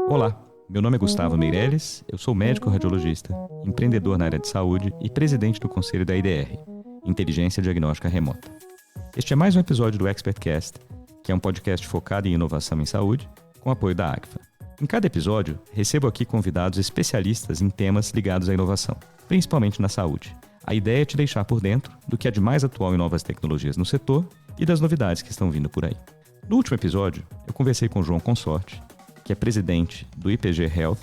Olá, meu nome é Gustavo Meirelles, eu sou médico radiologista, empreendedor na área de saúde e presidente do conselho da IDR, Inteligência Diagnóstica Remota. Este é mais um episódio do ExpertCast, que é um podcast focado em inovação em saúde, com apoio da Agfa. Em cada episódio, recebo aqui convidados especialistas em temas ligados à inovação, principalmente na saúde. A ideia é te deixar por dentro do que há de mais atual em novas tecnologias no setor e das novidades que estão vindo por aí. No último episódio, eu conversei com o João Consorte, que é presidente do IPG Health,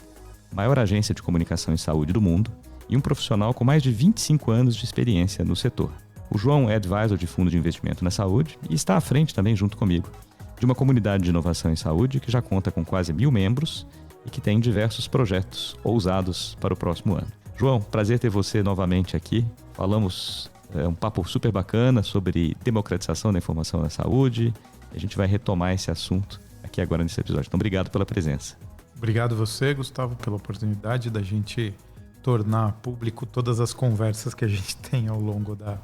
maior agência de comunicação em saúde do mundo, e um profissional com mais de 25 anos de experiência no setor. O João é advisor de fundo de investimento na saúde e está à frente também, junto comigo, de uma comunidade de inovação em saúde que já conta com quase 1.000 membros e que tem diversos projetos ousados para o próximo ano. João, prazer ter você novamente aqui. Falamos um papo super bacana sobre democratização da informação na saúde. A gente vai retomar esse assunto aqui agora nesse episódio. Então, obrigado pela presença. Obrigado você, Gustavo, pela oportunidade da gente tornar público todas as conversas que a gente tem ao longo da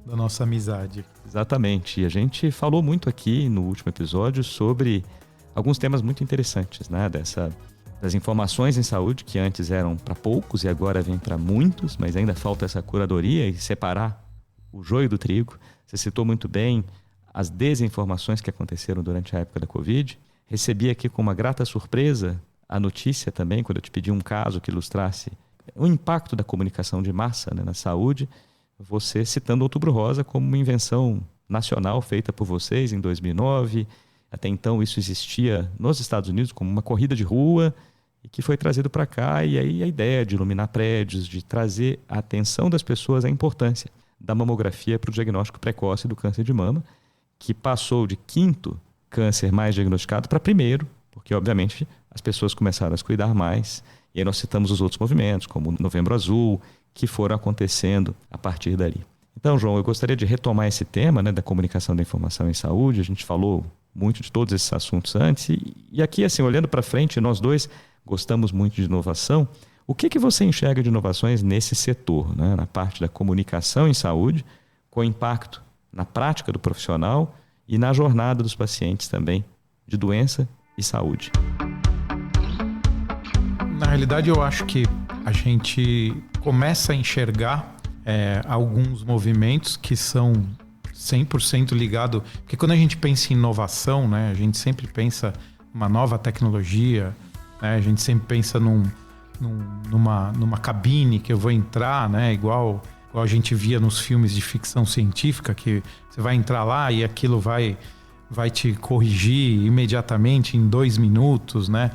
nossa amizade. Exatamente. E a gente falou muito aqui no último episódio sobre alguns temas muito interessantes, né? Das informações em saúde que antes eram para poucos e agora vem para muitos, mas ainda falta essa curadoria e separar o joio do trigo. Você citou muito bem as desinformações que aconteceram durante a época da Covid. Recebi aqui com uma grata surpresa a notícia também, quando eu te pedi um caso que ilustrasse o impacto da comunicação de massa, né, na saúde, você citando Outubro Rosa como uma invenção nacional feita por vocês em 2009. Até então isso existia nos Estados Unidos como uma corrida de rua e que foi trazido para cá. E aí a ideia de iluminar prédios, de trazer a atenção das pessoas à importância da mamografia para o diagnóstico precoce do câncer de mama, que passou de 5º câncer mais diagnosticado para 1º, porque obviamente as pessoas começaram a se cuidar mais. E aí nós citamos os outros movimentos, como o Novembro Azul, que foram acontecendo a partir dali. Então, João, eu gostaria de retomar esse tema, né, da comunicação da informação em saúde. A gente falou muito de todos esses assuntos antes. E aqui, assim, olhando para frente, nós dois gostamos muito de inovação. O que você enxerga de inovações nesse setor, né, na parte da comunicação em saúde, com impacto na prática do profissional e na jornada dos pacientes também, de doença e saúde? Na realidade, eu acho que a gente começa a enxergar alguns movimentos que são 100% ligados. Porque quando a gente pensa em inovação, né, a gente sempre pensa numa nova tecnologia, né, a gente sempre pensa numa cabine que eu vou entrar, né, igual a gente via nos filmes de ficção científica, que você vai entrar lá e aquilo vai te corrigir imediatamente em 2 minutos, né?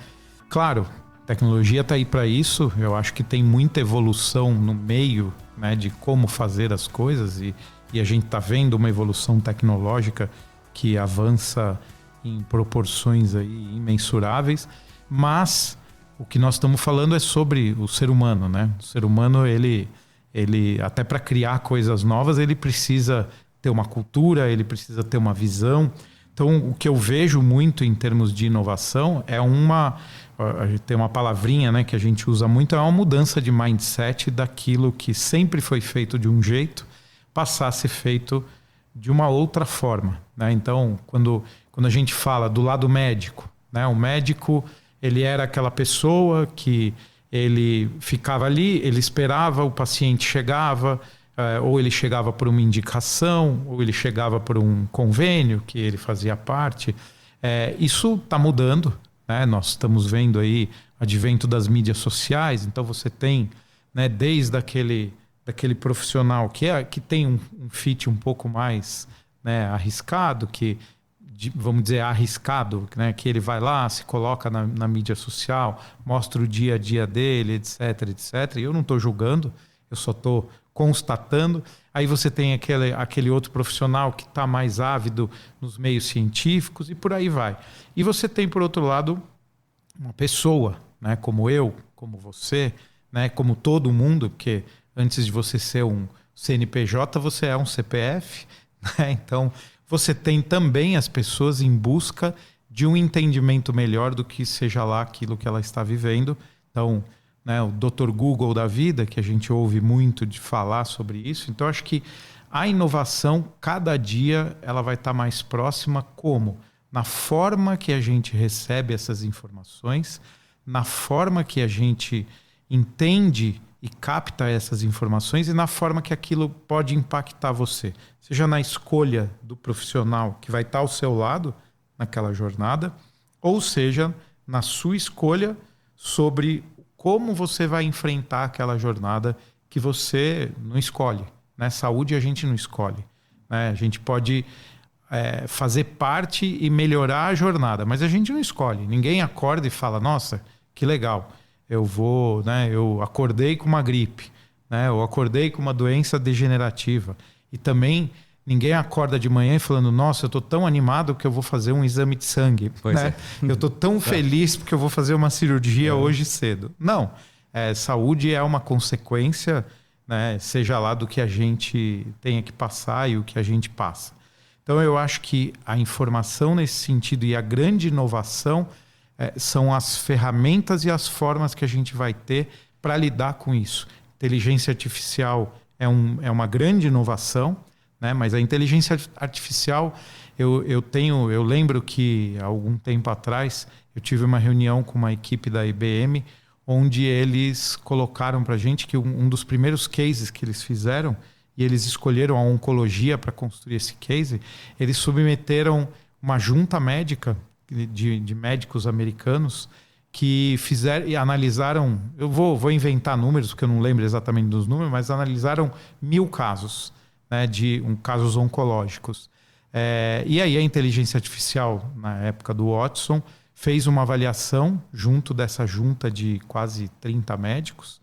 Claro, a tecnologia está aí para isso. Eu acho que tem muita evolução no meio, né, de como fazer as coisas e a gente está vendo uma evolução tecnológica que avança em proporções aí imensuráveis, mas o que nós estamos falando é sobre o ser humano, né? O ser humano, ele até para criar coisas novas, ele precisa ter uma cultura, ele precisa ter uma visão. Então, o que eu vejo muito em termos de inovação é tem uma palavrinha, né, que a gente usa muito, é uma mudança de mindset daquilo que sempre foi feito de um jeito, passar a ser feito de uma outra forma, né? Então, quando a gente fala do lado médico, né, o médico, ele era aquela pessoa que ele ficava ali, ele esperava, o paciente chegava, ou ele chegava por uma indicação, ou ele chegava por um convênio que ele fazia parte. Isso está mudando, né? Nós estamos vendo aí o advento das mídias sociais. Então você tem, né, desde daquele profissional que tem um fit um pouco mais, né, arriscado, vamos dizer, arriscado, né? Que ele vai lá, se coloca na mídia social, mostra o dia a dia dele, etc, etc. E eu não estou julgando, eu só estou constatando. Aí você tem aquele outro profissional que está mais ávido nos meios científicos e por aí vai. E você tem, por outro lado, uma pessoa, né, como eu, como você, né, como todo mundo, porque antes de você ser um CNPJ, você é um CPF, né? Então, você tem também as pessoas em busca de um entendimento melhor do que seja lá aquilo que ela está vivendo. Então, né, o Dr. Google da vida, que a gente ouve muito de falar sobre isso. Então, acho que a inovação, cada dia, ela vai estar mais próxima como? na forma que a gente recebe essas informações, na forma que a gente entende e capta essas informações e na forma que aquilo pode impactar você. Seja na escolha do profissional que vai estar ao seu lado naquela jornada, ou seja, na sua escolha sobre como você vai enfrentar aquela jornada que você não escolhe. Né? Saúde a gente não escolhe. Né? A gente pode fazer parte e melhorar a jornada, mas a gente não escolhe. Ninguém acorda e fala, nossa, que legal, eu acordei com uma gripe, né? Eu acordei com uma doença degenerativa. E também ninguém acorda de manhã falando, nossa, eu estou tão animado que eu vou fazer um exame de sangue. Né? Eu estou tão feliz porque eu vou fazer uma cirurgia hoje cedo. Não, saúde é uma consequência, né? Seja lá do que a gente tenha que passar e o que a gente passa. Então eu acho que a informação nesse sentido e a grande inovação são as ferramentas e as formas que a gente vai ter para lidar com isso. Inteligência artificial é uma grande inovação, né? Mas a inteligência artificial, eu lembro que há algum tempo atrás eu tive uma reunião com uma equipe da IBM onde eles colocaram para a gente que um dos primeiros cases que eles fizeram, e eles escolheram a oncologia para construir esse case, eles submeteram uma junta médica de médicos americanos que fizeram e analisaram, eu vou inventar números porque eu não lembro exatamente dos números, mas analisaram 1.000 casos, né, casos oncológicos. E aí a inteligência artificial, na época do Watson, fez uma avaliação junto dessa junta de quase 30 médicos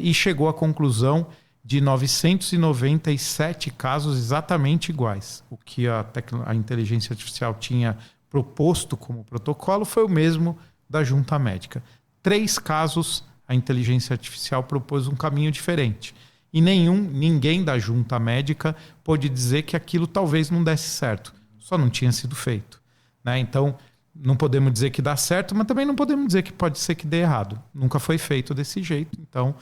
e chegou à conclusão de 997 casos exatamente iguais. O que a inteligência artificial tinha proposto como protocolo foi o mesmo da junta médica. 3 casos a inteligência artificial propôs um caminho diferente. E ninguém da junta médica pôde dizer que aquilo talvez não desse certo. Só não tinha sido feito. Né? Então, não podemos dizer que dá certo, mas também não podemos dizer que pode ser que dê errado. Nunca foi feito desse jeito. Então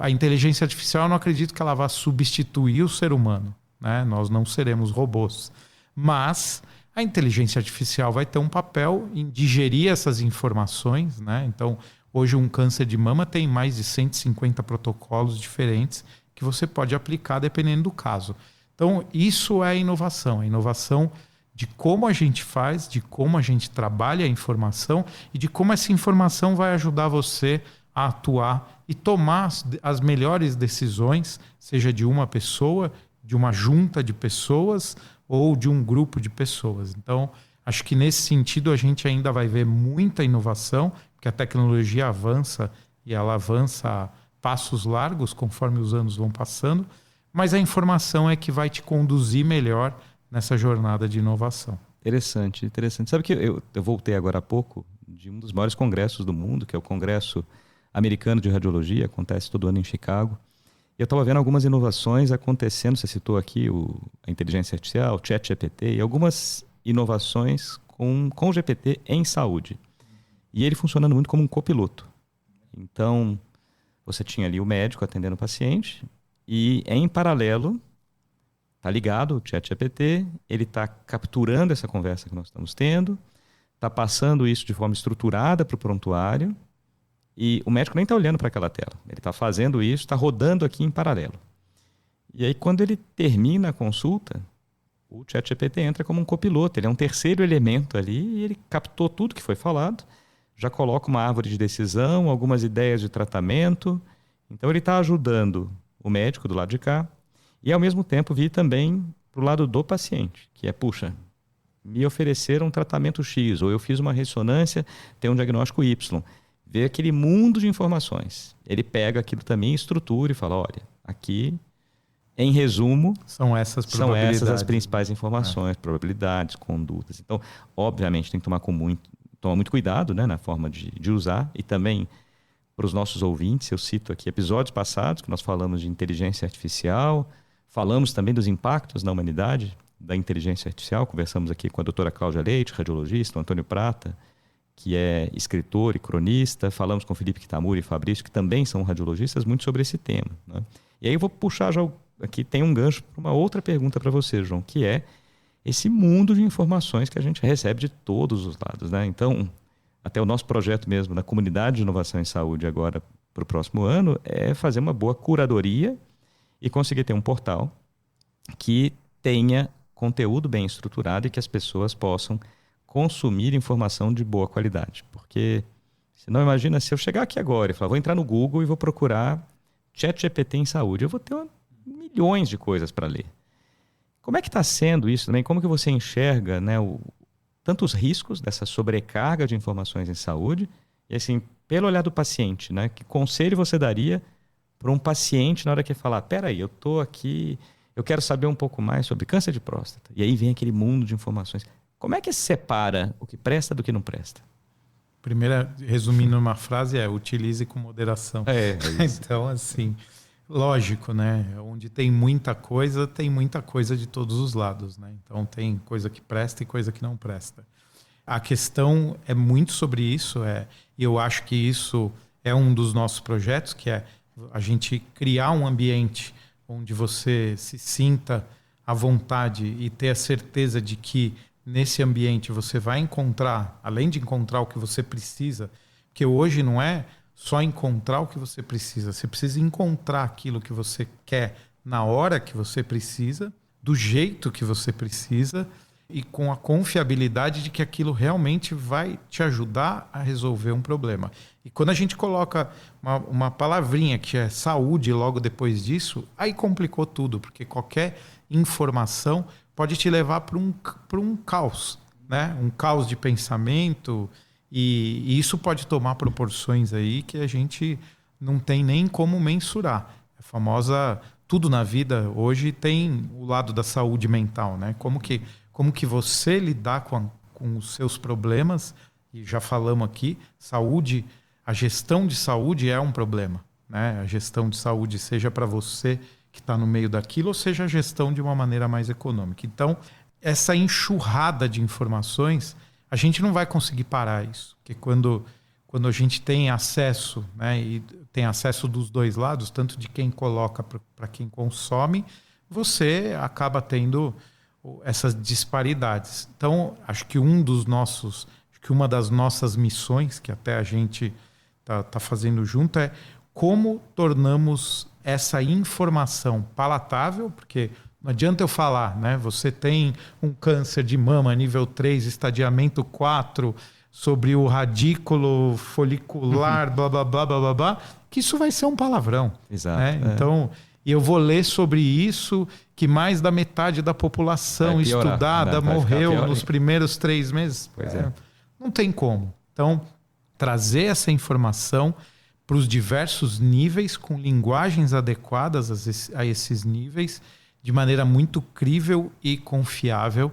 a inteligência artificial, eu não acredito que ela vá substituir o ser humano. Né? Nós não seremos robôs. Mas a inteligência artificial vai ter um papel em digerir essas informações. Né? Então, hoje um câncer de mama tem mais de 150 protocolos diferentes que você pode aplicar dependendo do caso. Então, isso é inovação. A inovação de como a gente faz, de como a gente trabalha a informação e de como essa informação vai ajudar você a atuar e tomar as melhores decisões, seja de uma pessoa, de uma junta de pessoas ou de um grupo de pessoas. Então, acho que nesse sentido a gente ainda vai ver muita inovação, porque a tecnologia avança e ela avança a passos largos conforme os anos vão passando, mas a informação é que vai te conduzir melhor nessa jornada de inovação. Interessante, interessante. Sabe que eu voltei agora há pouco de um dos maiores congressos do mundo, que é o Congresso Americano de Radiologia, acontece todo ano em Chicago. E eu estava vendo algumas inovações acontecendo, você citou aqui a inteligência artificial, o ChatGPT, e algumas inovações com o GPT em saúde. E ele funcionando muito como um copiloto. Então, você tinha ali o médico atendendo o paciente e, em paralelo, está ligado o ChatGPT, ele está capturando essa conversa que nós estamos tendo, está passando isso de forma estruturada para o prontuário e o médico nem está olhando para aquela tela. Ele está fazendo isso, está rodando aqui em paralelo. E aí, quando ele termina a consulta, o ChatGPT entra como um copiloto. Ele é um terceiro elemento ali e ele captou tudo que foi falado, já coloca uma árvore de decisão, algumas ideias de tratamento. Então, ele está ajudando o médico do lado de cá e, ao mesmo tempo, vir também para o lado do paciente, que é, puxa, me ofereceram um tratamento X, ou eu fiz uma ressonância, tem um diagnóstico Y. Vê aquele mundo de informações. Ele pega aquilo também, estrutura e fala, olha, aqui, em resumo, são essas as principais informações, probabilidades, condutas. Então, obviamente, tem que tomar muito cuidado, né, na forma de usar. E também, para os nossos ouvintes, eu cito aqui episódios passados que nós falamos de inteligência artificial, falamos também dos impactos na humanidade da inteligência artificial. Conversamos aqui com a doutora Cláudia Leite, radiologista, o Antônio Prata, que é escritor e cronista. Falamos com Felipe Kitamura e Fabrício, que também são radiologistas, muito sobre esse tema. Né? E aí eu vou puxar já aqui, tem um gancho para uma outra pergunta para você, João, que é esse mundo de informações que a gente recebe de todos os lados, né? Então, até o nosso projeto mesmo na Comunidade de Inovação em Saúde agora para o próximo ano é fazer uma boa curadoria e conseguir ter um portal que tenha conteúdo bem estruturado e que as pessoas possam consumir informação de boa qualidade. Porque, senão, imagina se eu chegar aqui agora e falar, vou entrar no Google e vou procurar ChatGPT em saúde, eu vou ter milhões de coisas para ler. Como é que está sendo isso também? Como que você enxerga, né, tanto os riscos dessa sobrecarga de informações em saúde e, assim, pelo olhar do paciente, né? Que conselho você daria para um paciente na hora que ele falar, peraí, eu estou aqui, eu quero saber um pouco mais sobre câncer de próstata. E aí vem aquele mundo de informações. Como é que se separa o que presta do que não presta? Primeiro, resumindo uma frase, utilize com moderação. É isso. Então, assim, lógico, né? Onde tem muita coisa de todos os lados, né? Então, tem coisa que presta e coisa que não presta. A questão é muito sobre isso, e eu acho que isso é um dos nossos projetos, que é a gente criar um ambiente onde você se sinta à vontade e ter a certeza de que nesse ambiente você vai encontrar, além de encontrar o que você precisa, porque hoje não é só encontrar o que você precisa encontrar aquilo que você quer na hora que você precisa, do jeito que você precisa e com a confiabilidade de que aquilo realmente vai te ajudar a resolver um problema. E quando a gente coloca uma palavrinha que é saúde logo depois disso, aí complicou tudo, porque qualquer informação pode te levar para um caos, né? Um caos de pensamento, e isso pode tomar proporções aí que a gente não tem nem como mensurar. A famosa, tudo na vida hoje tem o lado da saúde mental, né? Como que você lidar com os seus problemas, e já falamos aqui, saúde, a gestão de saúde é um problema, né? A gestão de saúde, seja para você que está no meio daquilo, ou seja a gestão de uma maneira mais econômica. Então, essa enxurrada de informações, a gente não vai conseguir parar isso. Porque quando a gente tem acesso, né, e tem acesso dos dois lados, tanto de quem coloca para quem consome, você acaba tendo essas disparidades. Então, acho que uma das nossas missões, que até a gente tá fazendo junto, é como tornamos essa informação palatável, porque não adianta eu falar, né? Você tem um câncer de mama nível 3, estadiamento 4, sobre o radículo folicular, blá, blá, blá, blá, blá, blá, que isso vai ser um palavrão. Exato. Né? Então, eu vou ler sobre isso, que mais da metade da população estudada morreu nos primeiros 3 meses. Pois é. Não tem como. Então, trazer essa informação para os diversos níveis, com linguagens adequadas a esses níveis, de maneira muito crível e confiável,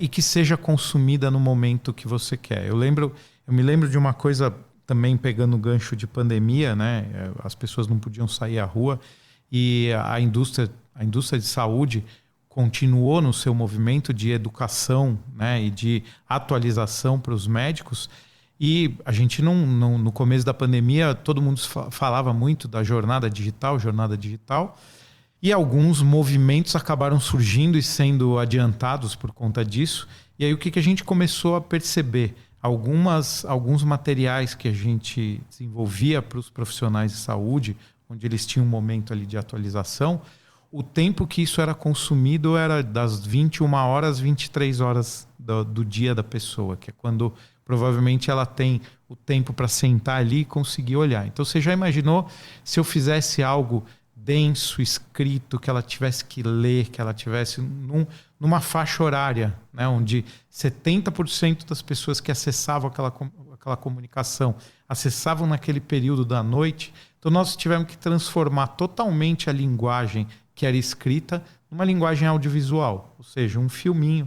e que seja consumida no momento que você quer. Eu me lembro de uma coisa, também pegando o gancho de pandemia, né? As pessoas não podiam sair à rua, e a indústria de saúde continuou no seu movimento de educação, né, e de atualização para os médicos. E a gente no começo da pandemia, todo mundo falava muito da jornada digital, e alguns movimentos acabaram surgindo e sendo adiantados por conta disso. E aí o que a gente começou a perceber? Alguns materiais que a gente desenvolvia para os profissionais de saúde, onde eles tinham um momento ali de atualização, o tempo que isso era consumido era das 21 horas, 23 horas do dia da pessoa, que é quando provavelmente ela tem o tempo para sentar ali e conseguir olhar. Então você já imaginou se eu fizesse algo denso, escrito, que ela tivesse que ler, que ela tivesse numa faixa horária, né, onde 70% das pessoas que acessavam aquela comunicação acessavam naquele período da noite. Então nós tivemos que transformar totalmente a linguagem que era escrita numa linguagem audiovisual, ou seja, um filminho.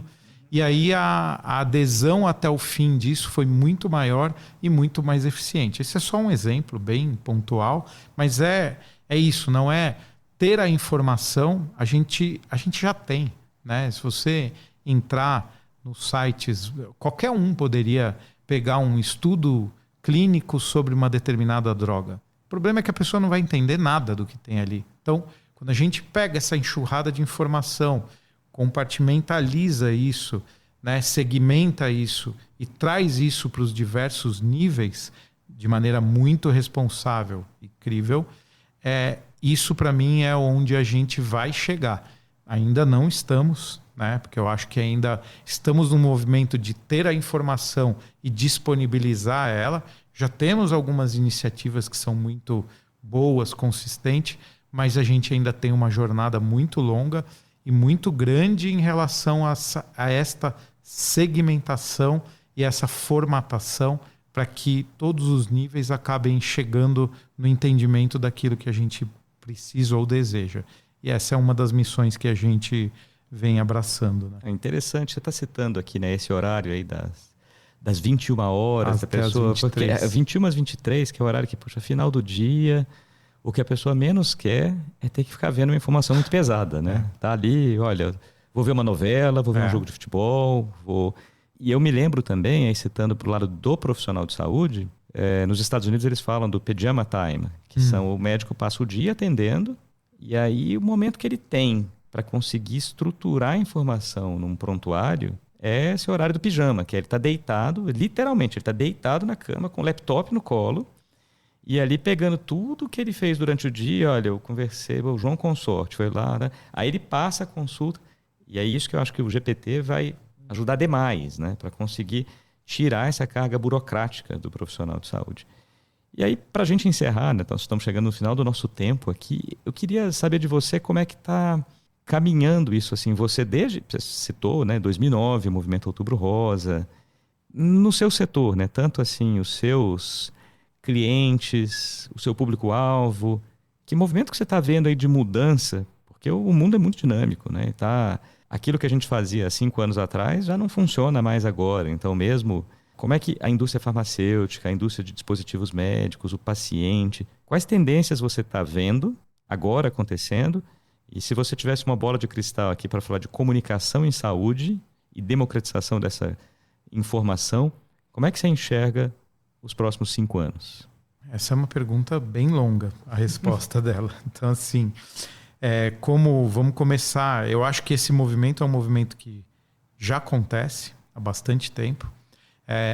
E aí a adesão até o fim disso foi muito maior e muito mais eficiente. Esse é só um exemplo bem pontual, mas é isso, não é ter a informação, a gente já tem, né? Se você entrar nos sites, qualquer um poderia pegar um estudo clínico sobre uma determinada droga. O problema é que a pessoa não vai entender nada do que tem ali. Então, quando a gente pega essa enxurrada de informação compartimentaliza isso, né, segmenta isso e traz isso para os diversos níveis de maneira muito responsável e crível, isso para mim é onde a gente vai chegar. Ainda não estamos, né, porque eu acho que ainda estamos no movimento de ter a informação e disponibilizar ela. Já temos algumas iniciativas que são muito boas, consistentes, mas a gente ainda tem uma jornada muito longa e muito grande em relação a esta segmentação e essa formatação para que todos os níveis acabem chegando no entendimento daquilo que a gente precisa ou deseja. E essa é uma das missões que a gente vem abraçando. Né? É interessante, você está citando aqui, né, esse horário aí das 21 horas, até a pessoa, as 23. 21 às 23, que é o horário que, puxa, final do dia, o que a pessoa menos quer é ter que ficar vendo uma informação muito pesada, né? Tá ali, olha, vou ver uma novela, vou ver um jogo de futebol, E eu me lembro também, aí citando para o lado do profissional de saúde, nos Estados Unidos eles falam do pajama time, que são o médico passa o dia atendendo, e aí o momento que ele tem para conseguir estruturar a informação num prontuário é esse horário do pijama, que ele está deitado, literalmente, ele está deitado na cama com o laptop no colo, e ali pegando tudo que ele fez durante o dia, olha, eu conversei, o João Consorte foi lá, né? Aí ele passa a consulta, e é isso que eu acho que o GPT vai ajudar demais, né? Para conseguir tirar essa carga burocrática do profissional de saúde. E aí, para a gente encerrar, né? Então, estamos chegando no final do nosso tempo aqui, eu queria saber de você como é que está caminhando isso, assim, você citou, né, 2009, o Movimento Outubro Rosa, no seu setor, né? Tanto assim, os seus clientes, o seu público-alvo, que movimento que você está vendo aí de mudança? Porque o mundo é muito dinâmico, né? Aquilo que a gente fazia há 5 anos atrás já não funciona mais agora. Então mesmo, como é que a indústria farmacêutica, a indústria de dispositivos médicos, o paciente, quais tendências você está vendo agora acontecendo? E se você tivesse uma bola de cristal aqui para falar de comunicação em saúde e democratização dessa informação, como é que você enxerga os próximos 5 anos? Essa é uma pergunta bem longa, a resposta dela. Então, assim, vamos começar? Eu acho que esse movimento é um movimento que já acontece há bastante tempo.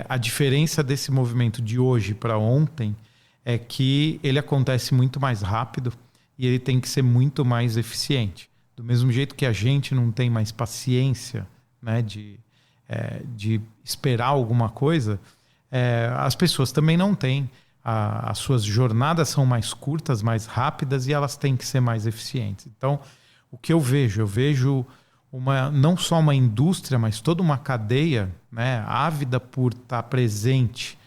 A diferença desse movimento de hoje para ontem é que ele acontece muito mais rápido e ele tem que ser muito mais eficiente. Do mesmo jeito que a gente não tem mais paciência, né, de esperar alguma coisa, as pessoas também não têm. As suas jornadas são mais curtas, mais rápidas e elas têm que ser mais eficientes. Então, o que eu vejo não só uma indústria, mas toda uma cadeia, né, ávida por estar presente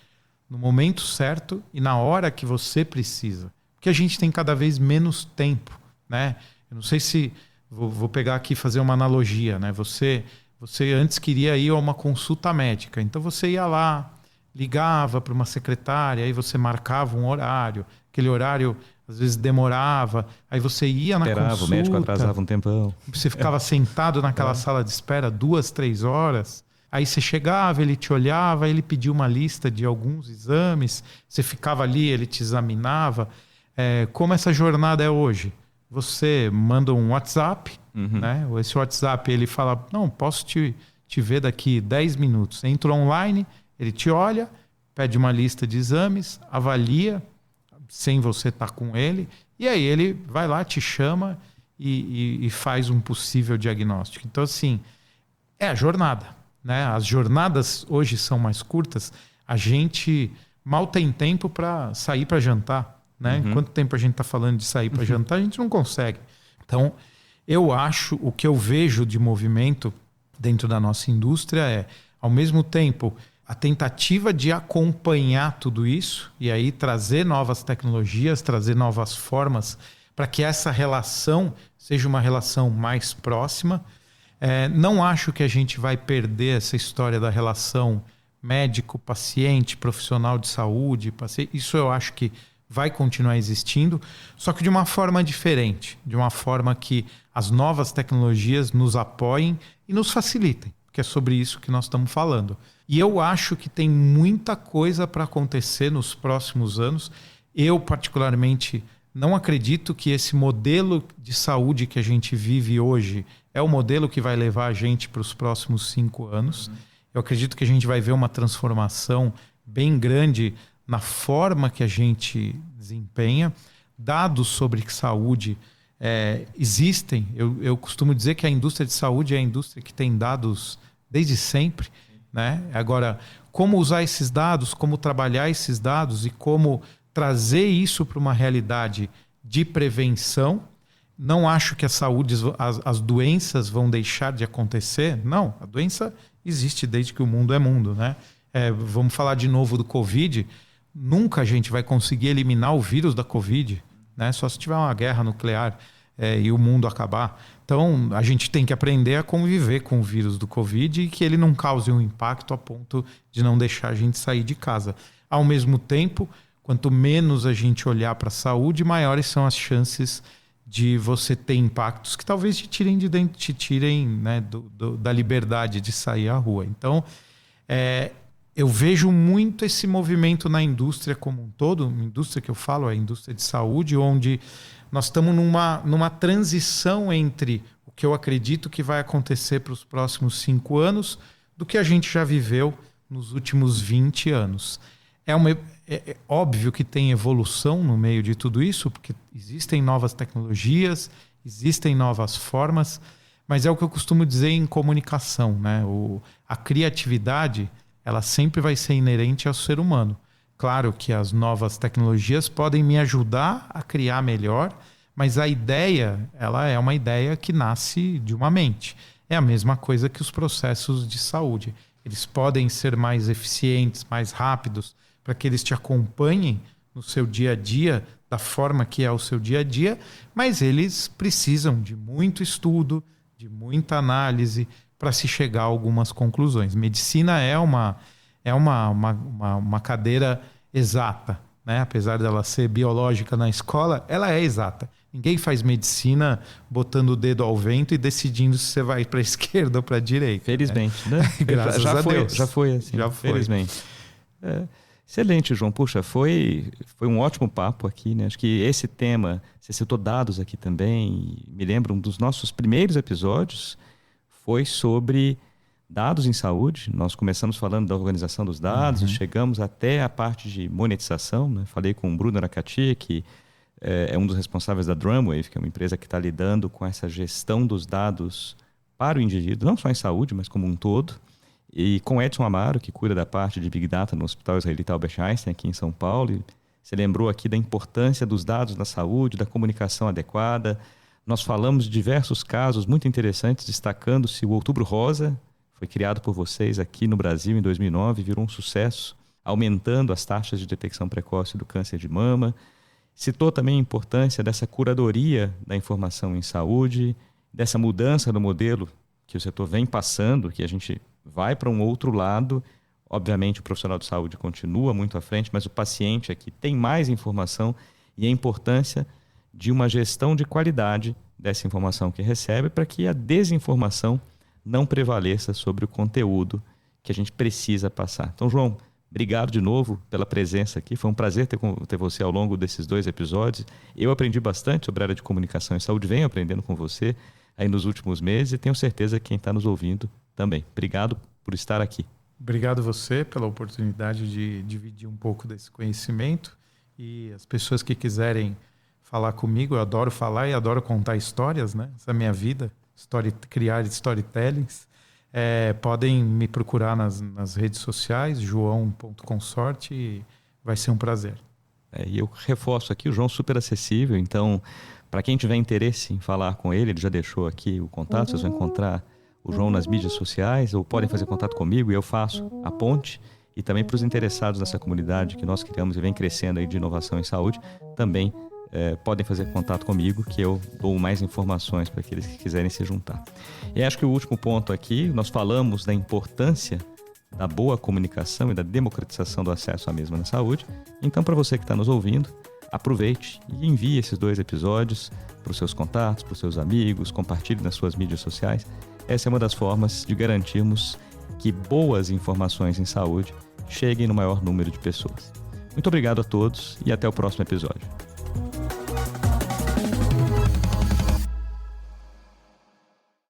no momento certo e na hora que você precisa. Porque a gente tem cada vez menos tempo, né? Eu não sei se... Vou pegar aqui e fazer uma analogia, né? Você antes queria ir a uma consulta médica, então você ia lá, ligava para uma secretária, aí você marcava um horário, aquele horário às vezes demorava, aí você ia na consulta, o médico atrasava um tempão. Você ficava sentado naquela sala de espera 2, 3 horas, aí você chegava, ele te olhava, ele pedia uma lista de alguns exames, você ficava ali, ele te examinava. Como essa jornada é hoje? Você manda um WhatsApp, né? Esse WhatsApp ele fala, não, posso te ver daqui 10 minutos. Você entra online, ele te olha, pede uma lista de exames, avalia, sem você estar com ele, e aí ele vai lá, te chama e faz um possível diagnóstico. Então, assim, é a jornada, né? As jornadas hoje são mais curtas, a gente mal tem tempo para sair para jantar, né? Quanto tempo a gente está falando de sair para jantar, a gente não consegue. Então, eu acho, o que eu vejo de movimento dentro da nossa indústria ao mesmo tempo, a tentativa de acompanhar tudo isso e aí trazer novas tecnologias, trazer novas formas para que essa relação seja uma relação mais próxima. Não acho que a gente vai perder essa história da relação médico-paciente, profissional de saúde. Isso eu acho que vai continuar existindo, só que de uma forma diferente, de uma forma que as novas tecnologias nos apoiem e nos facilitem, que é sobre isso que nós estamos falando. E eu acho que tem muita coisa para acontecer nos próximos anos. Eu, particularmente, não acredito que esse modelo de saúde que a gente vive hoje é é o modelo que vai levar a gente para os próximos 5 anos. Eu acredito que a gente vai ver uma transformação bem grande na forma que a gente desempenha. Dados sobre saúde existem. Eu costumo dizer que a indústria de saúde é a indústria que tem dados desde sempre, né? Agora, como usar esses dados, como trabalhar esses dados e como trazer isso para uma realidade de prevenção. Não acho que a saúde, as doenças vão deixar de acontecer. Não, a doença existe desde que o mundo é mundo, né? Vamos falar de novo do Covid. Nunca a gente vai conseguir eliminar o vírus da Covid, né? Só se tiver uma guerra nuclear e o mundo acabar. Então, a gente tem que aprender a conviver com o vírus do Covid e que ele não cause um impacto a ponto de não deixar a gente sair de casa. Ao mesmo tempo, quanto menos a gente olhar para a saúde, maiores são as chances de você ter impactos que talvez te tirem de dentro, te tirem, né, da liberdade de sair à rua. Então, eu vejo muito esse movimento na indústria como um todo. A indústria que eu falo é a indústria de saúde, onde nós estamos numa transição entre o que eu acredito que vai acontecer para os próximos 5 anos do que a gente já viveu nos últimos 20 anos. É óbvio que tem evolução no meio de tudo isso, porque existem novas tecnologias, existem novas formas, mas é o que eu costumo dizer em comunicação, né? A criatividade, ela sempre vai ser inerente ao ser humano. Claro que as novas tecnologias podem me ajudar a criar melhor, mas a ideia, ela é uma ideia que nasce de uma mente. É a mesma coisa que os processos de saúde. Eles podem ser mais eficientes, mais rápidos, para que eles te acompanhem no seu dia a dia, da forma que é o seu dia a dia, mas eles precisam de muito estudo, de muita análise para se chegar a algumas conclusões. Medicina é uma cadeira exata, né? Apesar dela ser biológica na escola, ela é exata. Ninguém faz medicina botando o dedo ao vento e decidindo se você vai para a esquerda ou para a direita. Felizmente, né? Graças a Deus. Já foi assim. Já foi. Felizmente. Excelente, João. Puxa, foi um ótimo papo aqui, né? Acho que esse tema, você citou dados aqui também, me lembro um dos nossos primeiros episódios foi sobre dados em saúde. Nós começamos falando da organização dos dados, chegamos até a parte de monetização, né? Falei com o Bruno Aracati, que é um dos responsáveis da Drumwave, que é uma empresa que está lidando com essa gestão dos dados para o indivíduo, não só em saúde, mas como um todo. E com Edson Amaro, que cuida da parte de Big Data no Hospital Israelita Albert Einstein, aqui em São Paulo. E você lembrou aqui da importância dos dados na saúde, da comunicação adequada. Nós falamos de diversos casos muito interessantes, destacando-se o Outubro Rosa, foi criado por vocês aqui no Brasil em 2009, virou um sucesso, aumentando as taxas de detecção precoce do câncer de mama. Citou também a importância dessa curadoria da informação em saúde, dessa mudança do modelo que o setor vem passando, que a gente vai para um outro lado. Obviamente o profissional de saúde continua muito à frente, mas o paciente aqui tem mais informação e a importância de uma gestão de qualidade dessa informação que recebe para que a desinformação não prevaleça sobre o conteúdo que a gente precisa passar. Então, João, obrigado de novo pela presença aqui. Foi um prazer ter você ao longo desses 2 episódios. Eu aprendi bastante sobre a área de comunicação e saúde, venho aprendendo com você aí nos últimos meses e tenho certeza que quem está nos ouvindo também. Obrigado por estar aqui. Obrigado você pela oportunidade de dividir um pouco desse conhecimento, e as pessoas que quiserem falar comigo, eu adoro falar e adoro contar histórias, né? Essa é a minha vida, criar storytellings. Podem me procurar nas redes sociais, joão.consorte, e vai ser um prazer. E eu reforço aqui, o João super acessível, então para quem tiver interesse em falar com ele já deixou aqui o contato, vocês vão encontrar o João nas mídias sociais, ou podem fazer contato comigo e eu faço a ponte. E também para os interessados nessa comunidade que nós criamos e vem crescendo aí de inovação em saúde, também podem fazer contato comigo, que eu dou mais informações para aqueles que quiserem se juntar. E acho que o último ponto aqui, nós falamos da importância da boa comunicação e da democratização do acesso à mesma na saúde. Então, para você que está nos ouvindo, aproveite e envie esses 2 episódios para os seus contatos, para os seus amigos, compartilhe nas suas mídias sociais. Essa é uma das formas de garantirmos que boas informações em saúde cheguem no maior número de pessoas. Muito obrigado a todos e até o próximo episódio.